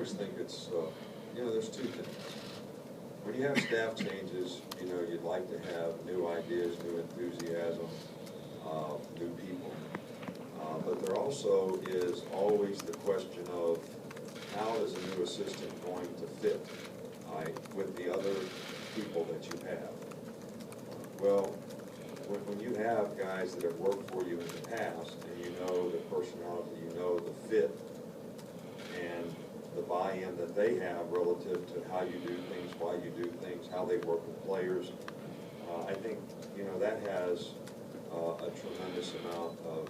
always think it's, there's two things. When you have staff changes, you'd like to have new ideas, new enthusiasm, new people. But there also is always the question of how is a new assistant going to fit with the other people that you have? Well, when you have guys that have worked for you in the past, and you know the personality, you know the fit, and the buy-in that they have relative to how you do things, why you do things, how they work with players, I think, that has a tremendous amount of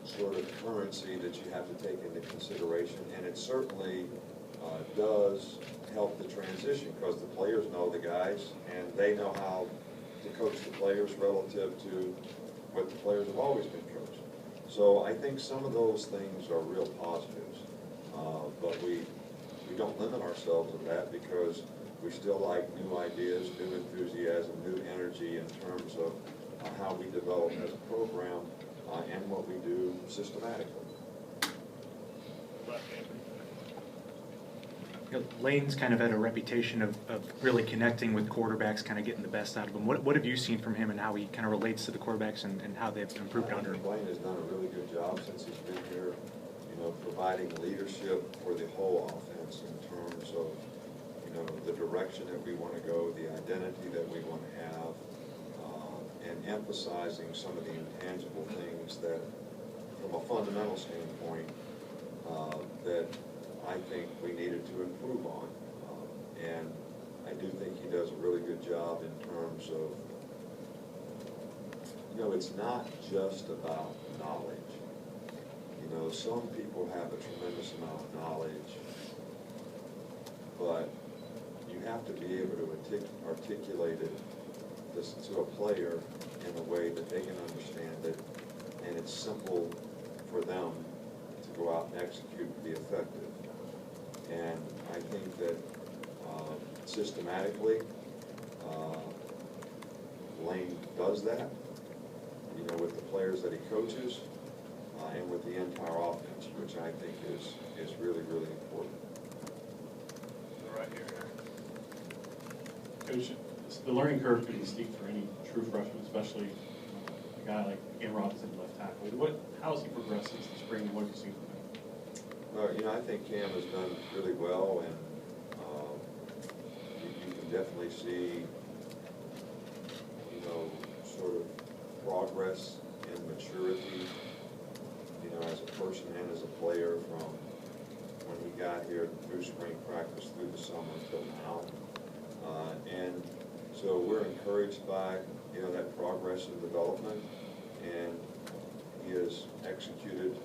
sort of currency that you have to take into consideration, and it certainly does help the transition because the players know the guys, and they know how to coach the players relative to what the players have always been coached. So I think some of those things are real positives, but we don't limit ourselves to that because we still like new ideas, new enthusiasm, new energy in terms of how we develop as a program and what we do systematically. Lane's kind of had a reputation of really connecting with quarterbacks, kind of getting the best out of them. What have you seen from him and how he kind of relates to the quarterbacks and how they've improved under him? Lane has done a really good job since he's been here, providing leadership for the whole offense in terms of, the direction that we want to go, the identity that we want to have, and emphasizing some of the intangible things that, from a fundamental standpoint, that I think we needed to improve on. And I do think he does a really good job in terms of, it's not just about knowledge. Some people have a tremendous amount of knowledge, but you have to be able to articulate it to a player in a way that they can understand it, and it's simple for them to go out and execute and be effective. And I think that systematically, Lane does that, with the players that he coaches and with the entire offense, which I think is really, really important. Right here. Coach, the learning curve could be steep for any true freshman, especially a guy like Cam Robinson, left tackle. How has he progressed since the spring? What have you seen from him? Well, I think Cam has done really well, and you can definitely see, sort of progress and maturity, as a person and as a player from when he got here through spring practice, through the summer until now. And so we're encouraged by, that progress and development, and he has executed,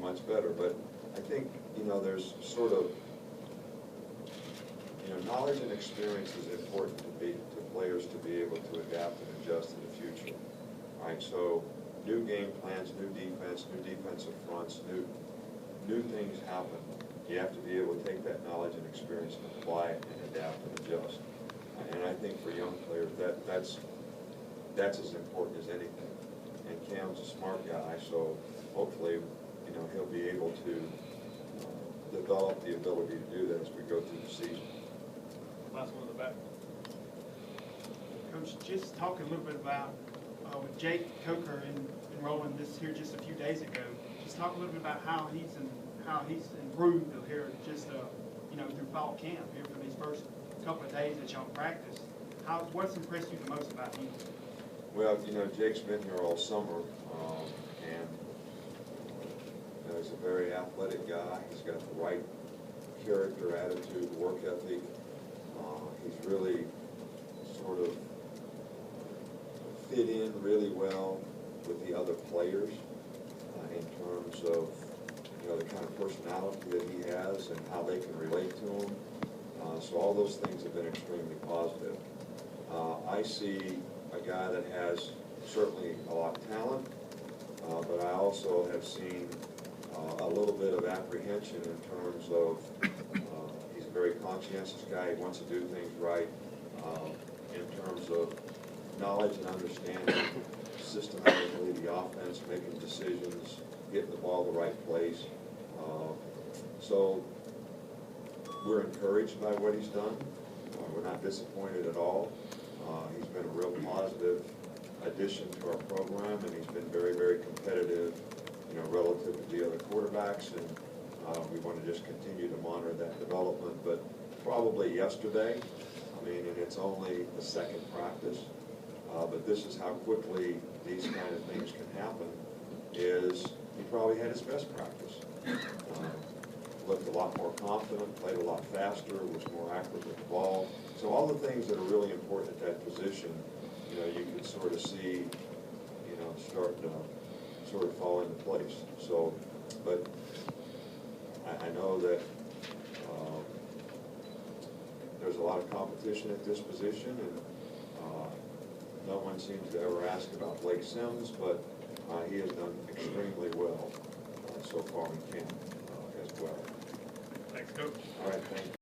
much better. But I think, there's sort of, knowledge and experience is important to players to be able to adapt and adjust in the future. All right, so new game plans, new defensive fronts, new things happen. You have to be able to take that knowledge and experience and apply it and adapt and adjust. And I think for young players, that's as important as anything. And Cam's a smart guy, so hopefully, he'll be able to develop the ability to do that as we go through the season. Last one in the back. Coach, just talking a little bit about with Jake Coker enrolling this here just a few days ago. Just talk a little bit about how he's improved here just through fall camp here for these first couple of days that y'all practice. What's impressed you the most about him? Well, Jake's been here all summer, and he's a very athletic guy. He's got the right character, attitude, work ethic. He's really sort of fit in really well with the other players in terms of the kind of personality that he has and how they can relate to him. So all those things have been extremely positive. I see a guy that has certainly a lot of talent, but I also have seen a little bit of apprehension in terms of he's a very conscientious guy. He wants to do things right in terms of knowledge and understanding systematically the offense, making decisions, getting the ball the right place. So we're encouraged by what he's done. We're not disappointed at all. He's been a real positive addition to our program, and he's been very, very competitive, relative to the other quarterbacks, and we want to just continue to monitor that development. But probably yesterday, and it's only the second practice, but this is how quickly these kind of things can happen, is he probably had his best practice. Looked a lot more confident, played a lot faster, was more accurate with the ball. So all the things that are really important at that position, you could sort of see, start to sort of fall into place. So, but I know that there's a lot of competition at this position, and no one seems to ever ask about Blake Sims, but he has done extremely well so far in camp as well. Thanks, Coach. All right, thank you.